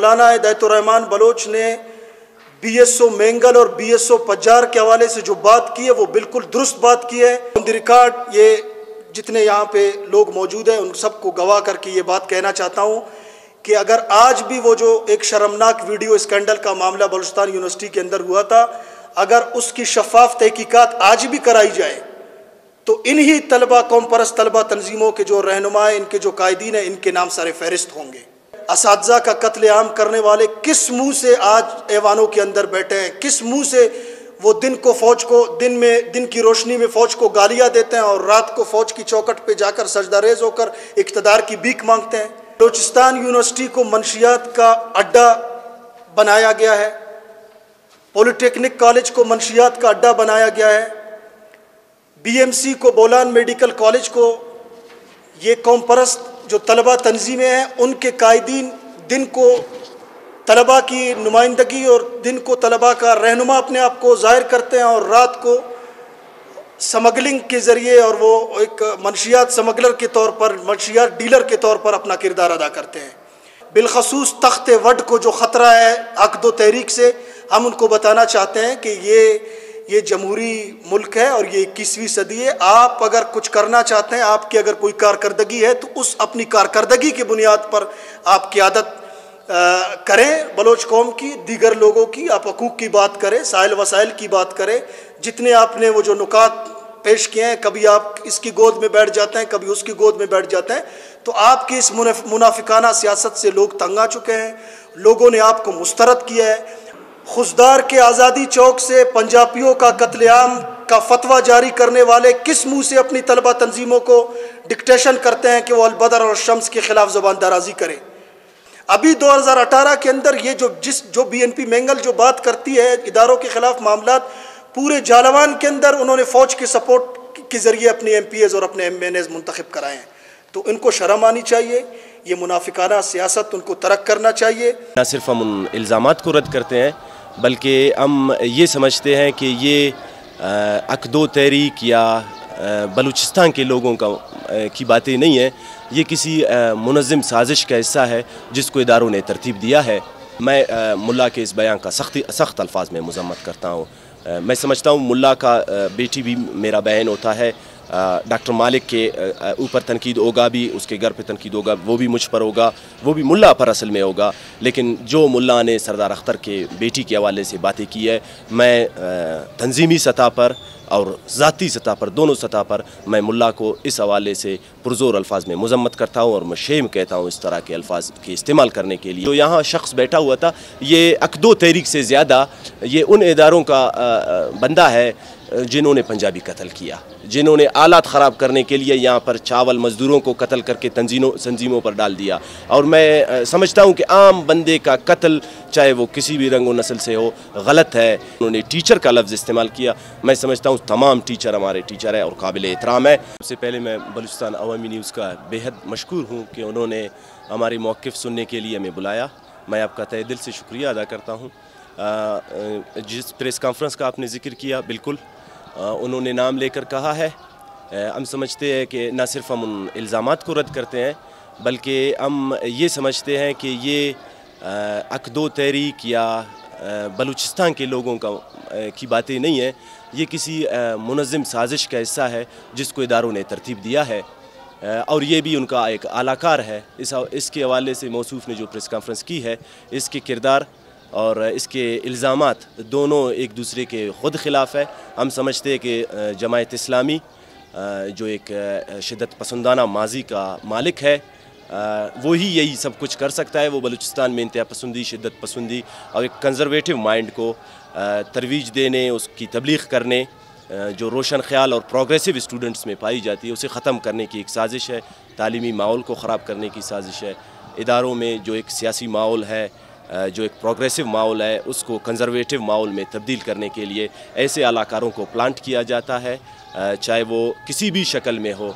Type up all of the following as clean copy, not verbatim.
مولانا ہدایت الرحمان بلوچ نے BSO مینگل اور BSO پجار کے حوالے سے جو بات کی ہے وہ بالکل درست بات کی ہے. آن دی ریکارڈ یہ جتنے یہاں پہ لوگ موجود ہیں ان سب کو گواہ کر کے یہ بات کہنا چاہتا ہوں کہ اگر آج بھی وہ جو ایک شرمناک ویڈیو اسکینڈل کا معاملہ بلوچستان یونیورسٹی کے اندر ہوا تھا، اگر اس کی شفاف تحقیقات آج بھی کرائی جائے تو انہی طلبہ، قوم پرست طلبہ تنظیموں کے جو رہنما ہیں، ان کے جو قائدین ہیں، ان کے نام سر فہرست ہوں گے. اساتذہ کا قتل عام کرنے والے کس منہ سے آج ایوانوں کے اندر بیٹھے ہیں؟ کس منہ سے وہ دن کی روشنی میں فوج کو گالیاں دیتے ہیں اور رات کو فوج کی چوکٹ پہ جا کر سجدہ ریز ہو کر اقتدار کی بھیک مانگتے ہیں؟ بلوچستان یونیورسٹی کو منشیات کا اڈا بنایا گیا ہے، پولی ٹیکنک کالج کو منشیات کا اڈا بنایا گیا ہے، BMC کو، بولان میڈیکل کالج کو، یہ قوم پرست جو طلبہ تنظیمیں ہیں ان کے قائدین دن کو طلبہ کی نمائندگی اور دن کو طلبہ کا رہنما اپنے آپ کو ظاہر کرتے ہیں اور رات کو سمگلنگ کے ذریعے اور وہ ایک منشیات سمگلر کے طور پر، منشیات ڈیلر کے طور پر اپنا کردار ادا کرتے ہیں. بالخصوص تخت وڈ کو جو خطرہ ہے عقد و تحریک سے، ہم ان کو بتانا چاہتے ہیں کہ یہ جمہوری ملک ہے اور یہ 21ویں صدی ہے. آپ اگر کچھ کرنا چاہتے ہیں، آپ کی اگر کوئی کارکردگی ہے تو اس اپنی کارکردگی کی بنیاد پر آپ قیادت کریں. بلوچ قوم کی، دیگر لوگوں کی آپ حقوق کی بات کریں، سائل وسائل کی بات کریں. جتنے آپ نے وہ جو نکات پیش کیے ہیں، کبھی آپ اس کی گود میں بیٹھ جاتے ہیں، کبھی اس کی گود میں بیٹھ جاتے ہیں، تو آپ کی اس منافقانہ سیاست سے لوگ تنگ آ چکے ہیں. لوگوں نے آپ کو مسترد کیا ہے. خزدار کے آزادی چوک سے پنجابیوں کا قتل عام کا فتویٰ جاری کرنے والے کس منہ سے اپنی طلبہ تنظیموں کو ڈکٹیشن کرتے ہیں کہ وہ البدر اور الشمس کے خلاف زبان درازی کریں؟ ابھی 2018 کے اندر یہ جو BNP مینگل جو بات کرتی ہے اداروں کے خلاف معاملات، پورے جالوان کے اندر انہوں نے فوج کے سپورٹ کے ذریعے اپنے MPs اور اپنے MNAs منتخب کرائے ہیں. تو ان کو شرم آنی چاہیے. یہ منافقانہ سیاست ان کو ترک کرنا چاہیے. نہ صرف ہم ان الزامات کو رد کرتے ہیں بلکہ ہم یہ سمجھتے ہیں کہ یہ عقد و تحریک یا بلوچستان کے لوگوں کی باتیں نہیں ہیں. یہ کسی منظم سازش کا حصہ ہے جس کو اداروں نے ترتیب دیا ہے. میں ملا کے اس بیان کا سخت الفاظ میں مذمت کرتا ہوں. میں سمجھتا ہوں ملا کا بیٹی بھی میرا بہن ہوتا ہے. ڈاکٹر مالک کے اوپر تنقید ہوگا بھی، اس کے گھر پہ تنقید ہوگا، وہ بھی مجھ پر ہوگا، وہ بھی ملا پر اصل میں ہوگا. لیکن جو ملا نے سردار اختر کے بیٹی کے حوالے سے باتیں کی ہے، میں تنظیمی سطح پر اور ذاتی سطح پر، دونوں سطح پر میں ملا کو اس حوالے سے پرزور الفاظ میں مذمت کرتا ہوں اور میں شیم کہتا ہوں اس طرح کے الفاظ کے استعمال کرنے کے لیے. جو یہاں شخص بیٹھا ہوا تھا، یہ عقد و تحریک سے زیادہ یہ ان اداروں کا بندہ ہے جنہوں نے پنجابی قتل کیا، جنہوں نے آلات خراب کرنے کے لیے یہاں پر چاول مزدوروں کو قتل کر کے تنظیموں پر ڈال دیا. اور میں سمجھتا ہوں کہ عام بندے کا قتل چاہے وہ کسی بھی رنگ و نسل سے ہو غلط ہے. انہوں نے ٹیچر کا لفظ استعمال کیا. میں سمجھتا ہوں تمام ٹیچر ہمارے ٹیچر ہیں اور قابل احترام ہے. سب سے پہلے میں بلوچستان عوامی نیوز کا بے حد مشکور ہوں کہ انہوں نے ہماری موقف سننے کے لیے ہمیں بلایا. میں آپ کا تہہ دل سے شکریہ ادا کرتا ہوں. جس پریس کانفرنس کا آپ نے ذکر کیا، بالکل انہوں نے نام لے کر کہا ہے. ہم سمجھتے ہیں کہ نہ صرف ہم ان الزامات کو رد کرتے ہیں بلکہ ہم یہ سمجھتے ہیں کہ یہ عقد و تحریک یا بلوچستان کے لوگوں کی باتیں نہیں ہیں. یہ کسی منظم سازش کا حصہ ہے جس کو اداروں نے ترتیب دیا ہے اور یہ بھی ان کا ایک اعلی کار ہے. اس کے حوالے سے موصوف نے جو پریس کانفرنس کی ہے، اس کے کردار اور اس کے الزامات دونوں ایک دوسرے کے خود خلاف ہے. ہم سمجھتے ہیں کہ جماعت اسلامی جو ایک شدت پسندانہ ماضی کا مالک ہے، وہی یہی سب کچھ کر سکتا ہے. وہ بلوچستان میں انتہا پسندی، شدت پسندی اور ایک کنزرویٹو مائنڈ کو ترویج دینے، اس کی تبلیغ کرنے، جو روشن خیال اور پروگریسو اسٹوڈنٹس میں پائی جاتی ہے، اسے ختم کرنے کی ایک سازش ہے. تعلیمی ماحول کو خراب کرنے کی سازش ہے. اداروں میں جو ایک سیاسی ماحول ہے، جو ایک پروگریسو ماحول ہے، اس کو کنزرویٹو ماحول میں تبدیل کرنے کے لیے ایسے اعلی کاروں کو پلانٹ کیا جاتا ہے، چاہے وہ کسی بھی شکل میں ہو،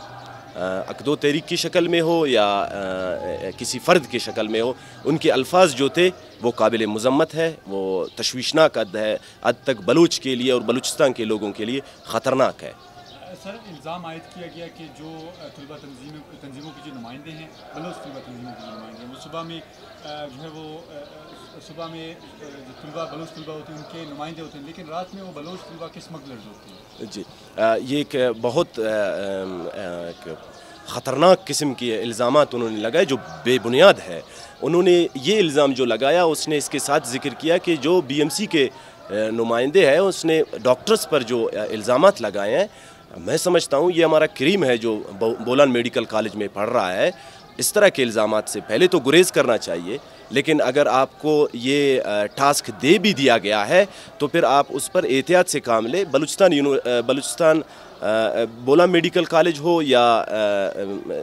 عقد و تحریک کی شکل میں ہو یا کسی فرد کی شکل میں ہو. ان کے الفاظ جو تھے وہ قابل مذمت ہے، وہ تشویشناک حد تک بلوچ کے لیے اور بلوچستان کے لوگوں کے لیے خطرناک ہے. سر، الزام عائد کیا گیا کہ جو طلبہ تنظیموں کے جو نمائندے ہیں، بلوچ طلبہ تنظیموں کے جو نمائندے ہیں، وہ صبح میں جو ہے وہ صبح میں جو طلبہ بلوچ طلبہ ہوتے ہیں ان کے نمائندے ہوتے ہیں، لیکن رات میں وہ بلوچ طلبہ کے اسمگلرز ہوتے ہیں. جی یہ ایک بہت خطرناک قسم کے الزامات انہوں نے لگائے جو بے بنیاد ہے. انہوں نے یہ الزام جو لگایا اس نے اس کے ساتھ ذکر کیا کہ جو بی ایم سی کے نمائندے ہیں اس نے ڈاکٹرز پر جو الزامات لگائے ہیں، میں سمجھتا ہوں یہ ہمارا کریم ہے جو بولان میڈیکل کالج میں پڑھ رہا ہے. اس طرح کے الزامات سے پہلے تو گریز کرنا چاہیے، لیکن اگر آپ کو یہ ٹاسک دے بھی دیا گیا ہے تو پھر آپ اس پر احتیاط سے کام لیں. بلوچستان بولان میڈیکل کالج ہو یا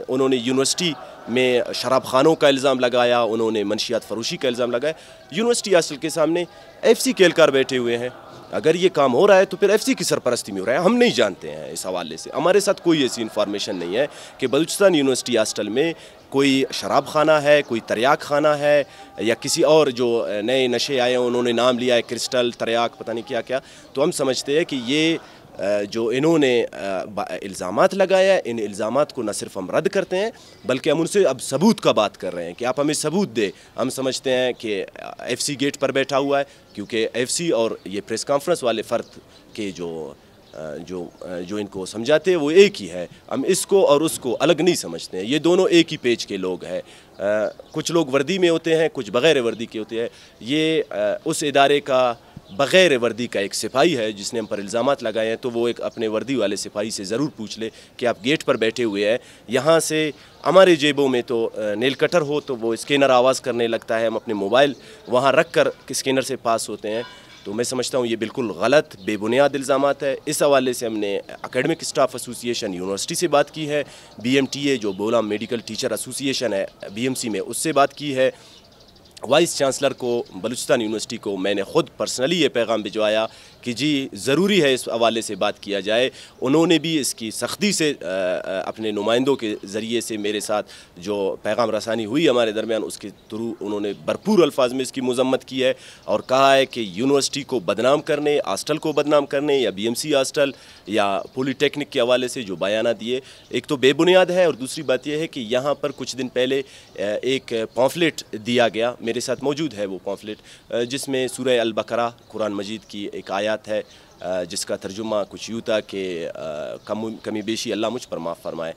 انہوں نے یونیورسٹی میں شراب خانوں کا الزام لگایا، انہوں نے منشیات فروشی کا الزام لگایا. یونیورسٹی ہاسٹل کے سامنے ایف سی کے اہلکار بیٹھے ہوئے ہیں. اگر یہ کام ہو رہا ہے تو پھر ایف سی کی سرپرستی میں ہو رہا ہے. ہم نہیں جانتے ہیں اس حوالے سے، ہمارے ساتھ کوئی ایسی انفارمیشن نہیں ہے کہ بلوچستان یونیورسٹی ہاسٹل میں کوئی شراب خانہ ہے، کوئی تریاک خانہ ہے، یا کسی اور جو نئے نشے آئے ہیں انہوں نے نام لیا ہے کرسٹل تریاک پتہ نہیں کیا کیا. تو ہم سمجھتے ہیں کہ یہ جو انہوں نے الزامات لگایا ہے، ان الزامات کو نہ صرف ہم رد کرتے ہیں بلکہ ہم ان سے اب ثبوت کا بات کر رہے ہیں کہ آپ ہمیں ثبوت دے. ہم سمجھتے ہیں کہ ایف سی گیٹ پر بیٹھا ہوا ہے، کیونکہ ایف سی اور یہ پریس کانفرنس والے فرد کے جو ان کو سمجھاتے ہیں وہ ایک ہی ہے. ہم اس کو اور اس کو الگ نہیں سمجھتے ہیں، یہ دونوں ایک ہی پیج کے لوگ ہیں. کچھ لوگ وردی میں ہوتے ہیں، کچھ بغیر وردی کے ہوتے ہیں. یہ اس ادارے کا بغیر وردی کا ایک سپاہی ہے جس نے ہم پر الزامات لگائے ہیں، تو وہ ایک اپنے وردی والے سپاہی سے ضرور پوچھ لے کہ آپ گیٹ پر بیٹھے ہوئے ہیں. یہاں سے ہمارے جیبوں میں تو نیل کٹر ہو تو وہ اسکینر آواز کرنے لگتا ہے، ہم اپنے موبائل وہاں رکھ کر اسکینر سے پاس ہوتے ہیں. تو میں سمجھتا ہوں یہ بالکل غلط بے بنیاد الزامات ہے. اس حوالے سے ہم نے اکیڈمک اسٹاف ایسوسی ایشن یونیورسٹی سے بات کی ہے، بی ایم ٹی اے جو بولان میڈیکل ٹیچر ایسوسی ایشن ہے بی ایم سی میں اس سے بات کی ہے. وائس چانسلر کو بلوچستان یونیورسٹی کو میں نے خود پرسنلی یہ پیغام بھجوایا کہ جی ضروری ہے اس حوالے سے بات کیا جائے. انہوں نے بھی اس کی سختی سے اپنے نمائندوں کے ذریعے سے میرے ساتھ جو پیغام رسانی ہوئی ہمارے درمیان اس کے تھرو انہوں نے بھرپور الفاظ میں اس کی مذمت کی ہے اور کہا ہے کہ یونیورسٹی کو بدنام کرنے، ہاسٹل کو بدنام کرنے یا بی ایم سی ہاسٹل یا پولی ٹیکنک کے حوالے سے جو بیانات دیے ایک تو بے بنیاد ہے، اور دوسری بات یہ ہے کہ یہاں پر کچھ دن پہلے ایک پامفلیٹ دیا گیا، میرے ساتھ موجود ہے وہ پامفلیٹ، جس میں سورہ البقرہ قرآن مجید کی ایک آیات ہے جس کا ترجمہ کچھ یوں تھا کہ کمی بیشی اللہ مجھ پر معاف فرمائے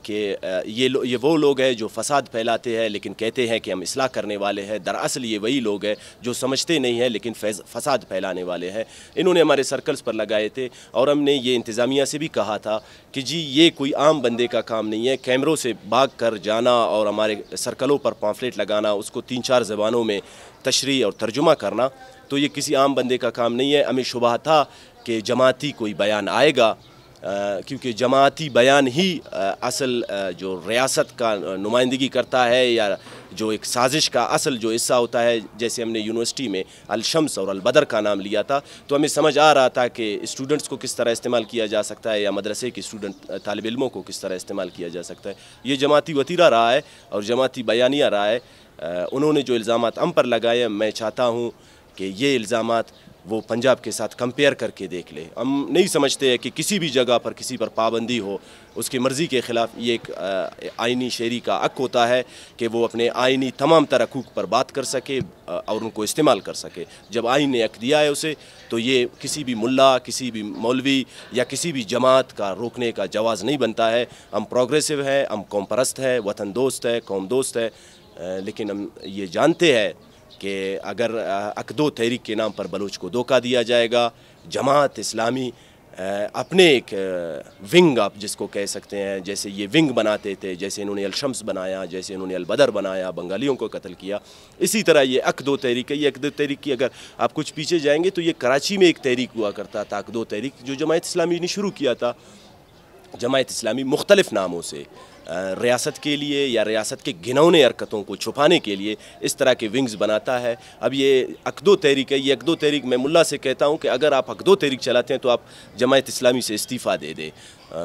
کہ یہ وہ لوگ ہیں جو فساد پھیلاتے ہیں لیکن کہتے ہیں کہ ہم اصلاح کرنے والے ہیں. دراصل یہ وہی لوگ ہیں جو سمجھتے نہیں ہیں لیکن فساد پھیلانے والے ہیں. انہوں نے ہمارے سرکلز پر لگائے تھے اور ہم نے یہ انتظامیہ سے بھی کہا تھا کہ جی یہ کوئی عام بندے کا کام نہیں ہے. کیمروں سے بھاگ کر جانا اور ہمارے سرکلوں پر پامفلیٹ لگانا، اس کو 3-4 زبانوں میں تشریح اور ترجمہ کرنا، تو یہ کسی عام بندے کا کام نہیں ہے. ہمیں شبہ تھا کہ جماعتی کوئی بیان آئے گا، کیونکہ جماعتی بیان ہی اصل جو ریاست کا نمائندگی کرتا ہے یا جو ایک سازش کا اصل جو حصہ ہوتا ہے. جیسے ہم نے یونیورسٹی میں الشمس اور البدر کا نام لیا تھا تو ہمیں سمجھ آ رہا تھا کہ اسٹوڈنٹس کو کس طرح استعمال کیا جا سکتا ہے یا مدرسے کے طالب علموں کو کس طرح استعمال کیا جا سکتا ہے. یہ جماعتی وتیرہ رہا ہے اور جماعتی بیانیہ رہا ہے. انہوں نے جو الزامات ہم پر لگائے، میں چاہتا ہوں کہ یہ الزامات وہ پنجاب کے ساتھ کمپیئر کر کے دیکھ لے. ہم نہیں سمجھتے ہیں کہ کسی بھی جگہ پر کسی پر پابندی ہو اس کی مرضی کے خلاف. یہ ایک آئینی شہری کا حق ہوتا ہے کہ وہ اپنے آئینی تمام تر حقوق پر بات کر سکے اور ان کو استعمال کر سکے. جب آئین نے حق دیا ہے اسے تو یہ کسی بھی ملا، کسی بھی مولوی یا کسی بھی جماعت کا روکنے کا جواز نہیں بنتا ہے. ہم پروگریسو ہیں، ہم قوم پرست ہیں، وطن دوست ہے، قوم دوست ہے، لیکن ہم یہ جانتے ہیں کہ اگر عقد و تحریک کے نام پر بلوچ کو دھوکہ دیا جائے گا، جماعت اسلامی اپنے ایک ونگ آپ جس کو کہہ سکتے ہیں، جیسے یہ ونگ بناتے تھے، جیسے انہوں نے الشمس بنایا، جیسے انہوں نے البدر بنایا، بنگالیوں کو قتل کیا، اسی طرح یہ عقد و تحریک ہے. یہ عقد و تحریک کی اگر آپ کچھ پیچھے جائیں گے تو یہ کراچی میں ایک تحریک ہوا کرتا تھا، عقد و تحریک، جو جماعت اسلامی نے شروع کیا تھا. جماعت اسلامی مختلف ناموں سے ریاست کے لیے یا ریاست کے گھنونے حرکتوں کو چھپانے کے لیے اس طرح کے ونگز بناتا ہے. اب یہ عقد و تحریک ہے. یہ عقد و تحریک میں ملا سے کہتا ہوں کہ اگر آپ عقد و تحریک چلاتے ہیں تو آپ جماعت اسلامی سے استعفیٰ دے دیں.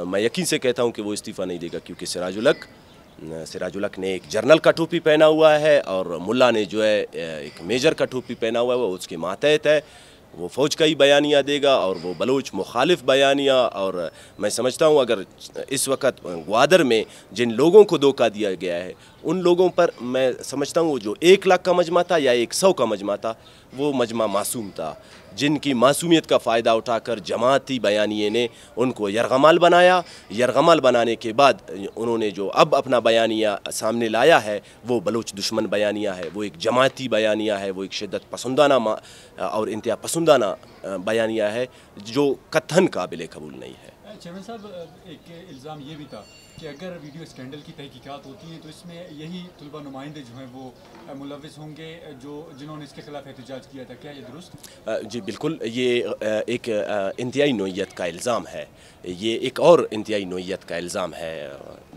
میں یقین سے کہتا ہوں کہ وہ استعفیٰ نہیں دے گا، کیونکہ سراج الحق نے ایک جرنل کا ٹوپی پہنا ہوا ہے اور ملا نے جو ہے ایک میجر کا ٹوپی پہنا ہوا ہے، وہ اس کے ماتحت ہے. وہ فوج کا ہی بیانیہ دے گا اور وہ بلوچ مخالف بیانیہ. اور میں سمجھتا ہوں اگر اس وقت گوادر میں جن لوگوں کو دھوکہ دیا گیا ہے ان لوگوں پر میں سمجھتا ہوں وہ جو 1 لاکھ کا مجمع تھا یا 100 کا مجمع تھا وہ مجمع معصوم تھا، جن کی معصومیت کا فائدہ اٹھا کر جماعتی بیانیے نے ان کو یرغمال بنایا۔ یرغمال بنانے کے بعد انہوں نے جو اب اپنا بیانیہ سامنے لایا ہے وہ بلوچ دشمن بیانیہ ہے، وہ ایک جماعتی بیانیہ ہے، وہ ایک شدت پسندانہ اور انتہا پسندانہ بیانیہ ہے جو قطعاً قابل قبول نہیں ہے۔ چیئرمین صاحب، ایک الزام یہ بھی تھا کہ اگر ویڈیو اسکینڈل کی تحقیقات ہوتی ہیں تو اس میں یہی طلبہ نمائندے جو ہیں وہ ملوث ہوں گے جنہوں نے اس کے خلاف احتجاج کیا تھا، کیا یہ درست؟ جی بالکل، یہ ایک انتہائی نوعیت کا الزام ہے، یہ ایک اور انتہائی نوعیت کا الزام ہے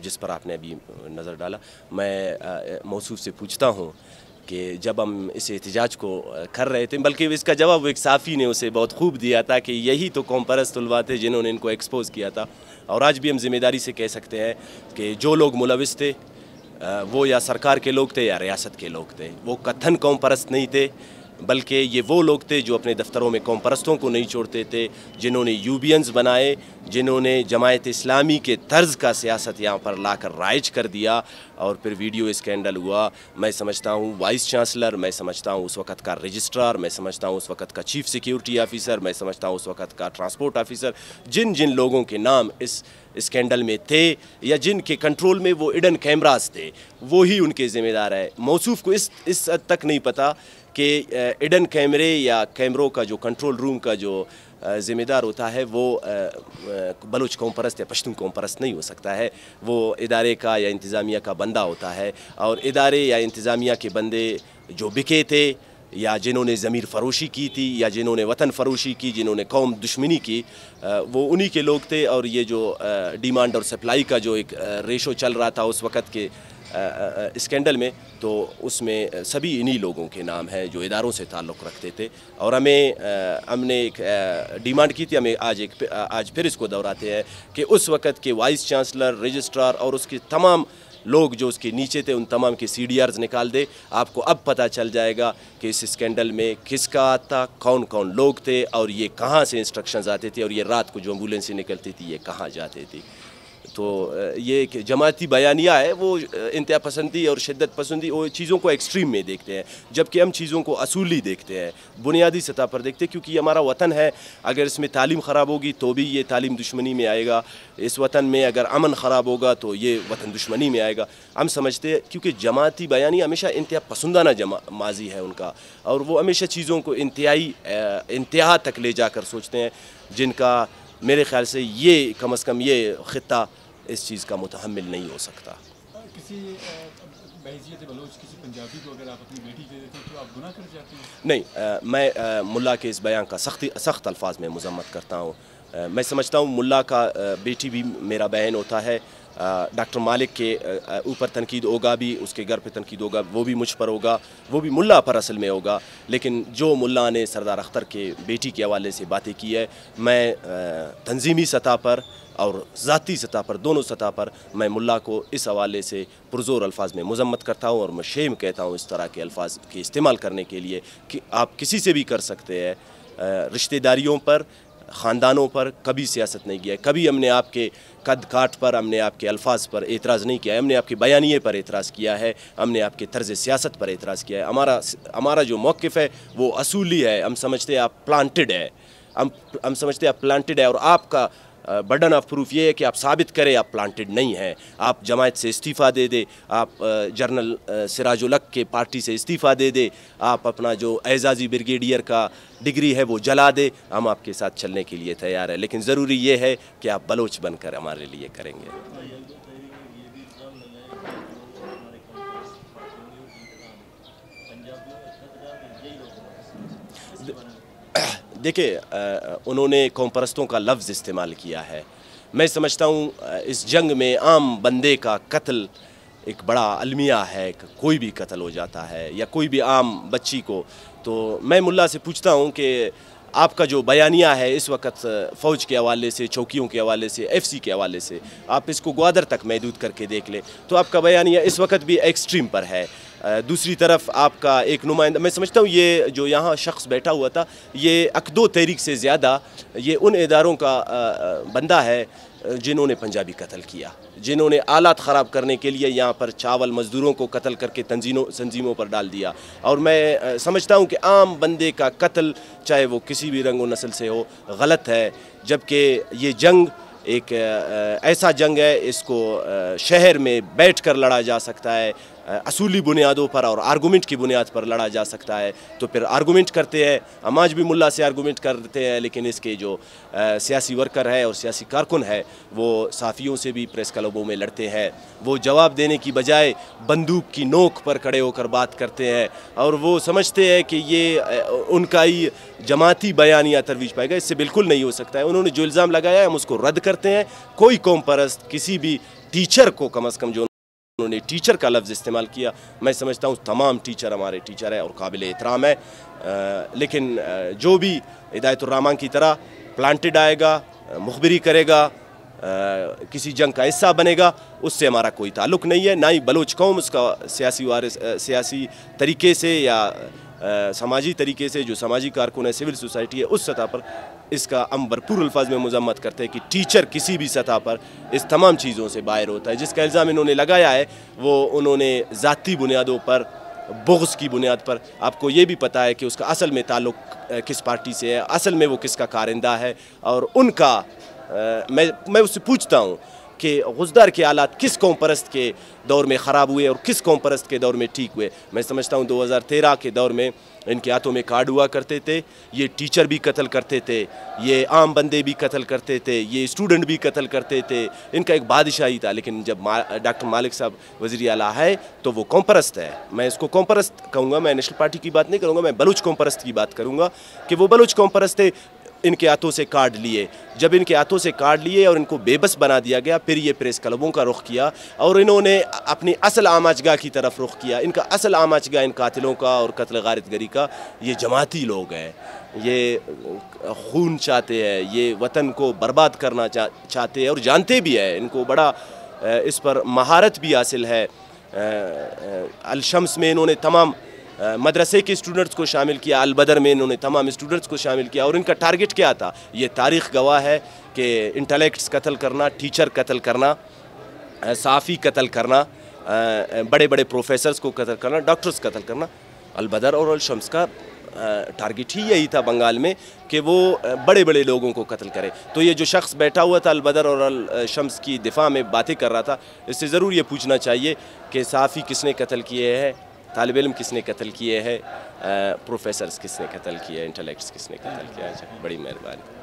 جس پر آپ نے ابھی نظر ڈالا۔ میں موصوف سے پوچھتا ہوں کہ جب ہم اس احتجاج کو کر رہے تھے، بلکہ اس کا جواب ایک صحافی نے اسے بہت خوب دیا تھا کہ یہی تو قوم پرست طلباء تھے جنہوں نے ان کو ایکسپوز کیا تھا، اور آج بھی ہم ذمہ داری سے کہہ سکتے ہیں کہ جو لوگ ملوث تھے وہ یا سرکار کے لوگ تھے یا ریاست کے لوگ تھے، وہ قطعاً قوم پرست نہیں تھے، بلکہ یہ وہ لوگ تھے جو اپنے دفتروں میں قوم پرستوں کو نہیں چھوڑتے تھے، جنہوں نے یوبینز بنائے، جنہوں نے جماعت اسلامی کے طرز کا سیاست یہاں پر لا کر رائج کر دیا، اور پھر ویڈیو اسکینڈل ہوا۔ میں سمجھتا ہوں وائس چانسلر، میں سمجھتا ہوں اس وقت کا رجسٹرار، میں سمجھتا ہوں اس وقت کا چیف سیکیورٹی آفیسر، میں سمجھتا ہوں اس وقت کا ٹرانسپورٹ آفیسر، جن لوگوں کے نام اس اسکینڈل میں تھے یا جن کے کنٹرول میں وہ ایڈن کیمراز تھے، وہی ان کے ذمہ دار ہے۔ موصوف کو اس حد تک نہیں پتہ کہ ایڈن کیمرے یا کیمروں کا جو کنٹرول روم کا جو ذمہ دار ہوتا ہے وہ بلوچ قوم پرست یا پشتون قوم پرست نہیں ہو سکتا ہے، وہ ادارے کا یا انتظامیہ کا بندہ ہوتا ہے، اور ادارے یا انتظامیہ کے بندے جو بکے تھے یا جنہوں نے ضمیر فروشی کی تھی یا جنہوں نے وطن فروشی کی، جنہوں نے قوم دشمنی کی، وہ انہی کے لوگ تھے۔ اور یہ جو ڈیمانڈ اور سپلائی کا جو ایک ریشو چل رہا تھا اس وقت کے اسکینڈل میں، تو اس میں سبھی انہی لوگوں کے نام ہیں جو اداروں سے تعلق رکھتے تھے، اور ہم نے ایک ڈیمانڈ کی تھی، ہمیں آج پھر اس کو دہراتے ہیں کہ اس وقت کے وائس چانسلر، رجسٹرار اور اس کے تمام لوگ جو اس کے نیچے تھے ان تمام کے CDRs نکال دے۔ آپ کو اب پتہ چل جائے گا کہ اس اسکینڈل میں کس کا ہاتھ تھا، کون کون لوگ تھے، اور یہ کہاں سے انسٹرکشنز آتے تھے، اور یہ رات کو جو ایمبولینس سے نکلتی تھی یہ کہاں جاتے تھی۔ تو یہ ایک جماعتی بیانیہ ہے، وہ انتہا پسندی اور شدت پسندی وہ چیزوں کو ایکسٹریم میں دیکھتے ہیں، جبکہ ہم چیزوں کو اصولی دیکھتے ہیں، بنیادی سطح پر دیکھتے ہیں، کیونکہ یہ ہمارا وطن ہے۔ اگر اس میں تعلیم خراب ہوگی تو بھی یہ تعلیم دشمنی میں آئے گا، اس وطن میں اگر امن خراب ہوگا تو یہ وطن دشمنی میں آئے گا۔ ہم سمجھتے ہیں کیونکہ جماعتی بیانیہ ہمیشہ انتہا پسندانہ ماضی ہے ان کا، اور وہ ہمیشہ چیزوں کو انتہا تک لے جا کر سوچتے ہیں، جن کا میرے خیال سے یہ کم از کم یہ خطہ اس چیز کا متحمل نہیں ہو سکتا۔ کسی بحیثیت بلوچ کسی پنجابی کو اگر آپ اپنی بیٹی دے دیتے تو آپ گناہ کر جاتے ہیں؟ نہیں، میں ملا کے اس بیان کا سخت الفاظ میں مذمت کرتا ہوں۔ میں سمجھتا ہوں ملا کا بیٹی بھی میرا بہن ہوتا ہے۔ ڈاکٹر مالک کے اوپر تنقید ہوگا بھی، اس کے گھر پہ تنقید ہوگا، وہ بھی مجھ پر ہوگا، وہ بھی ملا پر اصل میں ہوگا، لیکن جو ملا نے سردار اختر کے بیٹی کے حوالے سے باتیں کی ہے، میں تنظیمی سطح پر اور ذاتی سطح پر، دونوں سطح پر میں ملا کو اس حوالے سے پرزور الفاظ میں مذمت کرتا ہوں، اور میں شیم کہتا ہوں اس طرح کے الفاظ کے استعمال کرنے کے لیے کہ آپ کسی سے بھی کر سکتے ہیں۔ رشتہ داریوں پر، خاندانوں پر کبھی سیاست نہیں کیا ہے، کبھی ہم نے آپ کے قد کاٹ پر، ہم نے آپ کے الفاظ پر اعتراض نہیں کیا ہے، ہم نے آپ کے بیانیے پر اعتراض کیا ہے، ہم نے آپ کے طرز سیاست پر اعتراض کیا ہے۔ ہمارا جو موقف ہے وہ اصولی ہے، ہم سمجھتے ہیں آپ پلانٹڈ ہے، ہم سمجھتے ہیں آپ پلانٹڈ ہے، اور آپ کا برڈن آف پروف یہ ہے کہ آپ ثابت کریں آپ پلانٹڈ نہیں ہیں۔ آپ جماعت سے استعفیٰ دے دے، آپ جنرل سراج الحق کے پارٹی سے استعفیٰ دے دے، آپ اپنا جو اعزازی بریگیڈیئر کا ڈگری ہے وہ جلا دے، ہم آپ کے ساتھ چلنے کے لیے تیار ہیں، لیکن ضروری یہ ہے کہ آپ بلوچ بن کر ہمارے لیے کریں گے۔ دیکھیں، انہوں نے قوم پرستوں کا لفظ استعمال کیا ہے۔ میں سمجھتا ہوں اس جنگ میں عام بندے کا قتل ایک بڑا المیہ ہے، کوئی بھی قتل ہو جاتا ہے یا کوئی بھی عام بچی کو، تو میں ملا سے پوچھتا ہوں کہ آپ کا جو بیانیہ ہے اس وقت فوج کے حوالے سے، چوکیوں کے حوالے سے، FC کے حوالے سے، آپ اس کو گوادر تک محدود کر کے دیکھ لیں تو آپ کا بیانیہ اس وقت بھی ایکسٹریم پر ہے۔ دوسری طرف آپ کا ایک نمائندہ، میں سمجھتا ہوں یہ جو یہاں شخص بیٹھا ہوا تھا، یہ عقد و تحریک سے زیادہ یہ ان اداروں کا بندہ ہے جنہوں نے پنجابی قتل کیا، جنہوں نے آلات خراب کرنے کے لیے یہاں پر چاول مزدوروں کو قتل کر کے تنظیموں پر ڈال دیا. اور میں سمجھتا ہوں کہ عام بندے کا قتل چاہے وہ کسی بھی رنگ و نسل سے ہو غلط ہے، جبکہ یہ جنگ ایک ایسا جنگ ہے، اس کو شہر میں بیٹھ کر لڑا جا سکتا ہے، اصولی بنیادوں پر اور آرگومنٹ کی بنیاد پر لڑا جا سکتا ہے. تو پھر آرگومنٹ کرتے ہیں، ہم آج بھی ملا سے آرگومنٹ کرتے ہیں، لیکن اس کے جو سیاسی ورکر ہے اور سیاسی کارکن ہے وہ صحافیوں سے بھی پریس کلبوں میں لڑتے ہیں. وہ جواب دینے کی بجائے بندوق کی نوک پر کھڑے ہو کر بات کرتے ہیں، اور وہ سمجھتے ہیں کہ یہ ان کا ہی جماعتی بیانیہ ترویج پائے گا. اس سے بالکل نہیں ہو سکتا ہے. انہوں نے جو الزام لگایا ہے ہم اس کو رد کرتے ہیں. کوئی قوم پرست کسی بھی ٹیچر کو، کم از کم جو انہوں نے ٹیچر کا لفظ استعمال کیا، میں سمجھتا ہوں تمام ٹیچر ہمارے ٹیچر ہیں اور قابل احترام ہے. لیکن جو بھی ہدایت الرحمان کی طرح پلانٹڈ آئے گا، مخبری کرے گا، کسی جنگ کا حصہ بنے گا، اس سے ہمارا کوئی تعلق نہیں ہے. نہ ہی بلوچ قوم اس کا سیاسی طریقے سے یا سماجی طریقے سے، جو سماجی کارکن ہے، سول سوسائٹی ہے، اس سطح پر اس کا ہم بھرپور الفاظ میں مذمت کرتے ہیں کہ ٹیچر کسی بھی سطح پر اس تمام چیزوں سے باہر ہوتا ہے. جس کا الزام انہوں نے لگایا ہے وہ انہوں نے ذاتی بنیادوں پر، بغض کی بنیاد پر. آپ کو یہ بھی پتہ ہے کہ اس کا اصل میں تعلق کس پارٹی سے ہے، اصل میں وہ کس کا کارندہ ہے. اور ان کا میں اس سے پوچھتا ہوں کہ غزدار کے حالات کس قوم پرست کے دور میں خراب ہوئے اور کس قوم پرست کے دور میں ٹھیک ہوئے. میں سمجھتا ہوں 2013 کے دور میں ان کے ہاتھوں میں کارڈ ہوا کرتے تھے، یہ ٹیچر بھی قتل کرتے تھے، یہ عام بندے بھی قتل کرتے تھے، یہ اسٹوڈنٹ بھی قتل کرتے تھے. ان کا ایک بادشاہی تھا. لیکن جب ڈاکٹر مالک صاحب وزیر اعلیٰ ہے تو وہ قوم پرست ہے. میں اس کو قوم پرست کہوں گا، میں نیشنل پارٹی کی بات نہیں کروں گا، میں بلوچ قوم پرست کی بات کروں گا کہ وہ بلوچ قوم پرست تھے. ان کے ہاتھوں سے کارڈ لیے، جب ان کے ہاتھوں سے کارڈ لیے اور ان کو بے بس بنا دیا گیا، پھر یہ پریس کلبوں کا رخ کیا اور انہوں نے اپنی اصل آماج گاہ کی طرف رخ کیا. ان کا اصل آماج گاہ ان قاتلوں کا اور قتل غارت گری کا یہ جماعتی لوگ ہیں. یہ خون چاہتے ہیں، یہ وطن کو برباد کرنا چاہتے ہیں اور جانتے بھی ہیں. ان کو بڑا اس پر مہارت بھی حاصل ہے. الشمس میں انہوں نے تمام مدرسے کے اسٹوڈنٹس کو شامل کیا، البدر میں انہوں نے تمام اسٹوڈنٹس کو شامل کیا. اور ان کا ٹارگٹ کیا تھا؟ یہ تاریخ گواہ ہے کہ انٹلیکٹس قتل کرنا، ٹیچر قتل کرنا، صحافی قتل کرنا، بڑے بڑے پروفیسرز کو قتل کرنا، ڈاکٹرز قتل کرنا. البدر اور الشمس کا ٹارگٹ ہی یہی تھا بنگال میں کہ وہ بڑے بڑے لوگوں کو قتل کرے. تو یہ جو شخص بیٹھا ہوا تھا البدر اور الشمس کی دفاع میں باتیں کر رہا تھا، اس سے ضرور یہ پوچھنا چاہیے کہ صحافی کس نے قتل کیے ہیں، طالب علم کس نے قتل کیے ہیں، پروفیسرز کس نے قتل کیے ہیں، انٹلیکٹس کس نے قتل کیا ہے. بڑی مہربانی.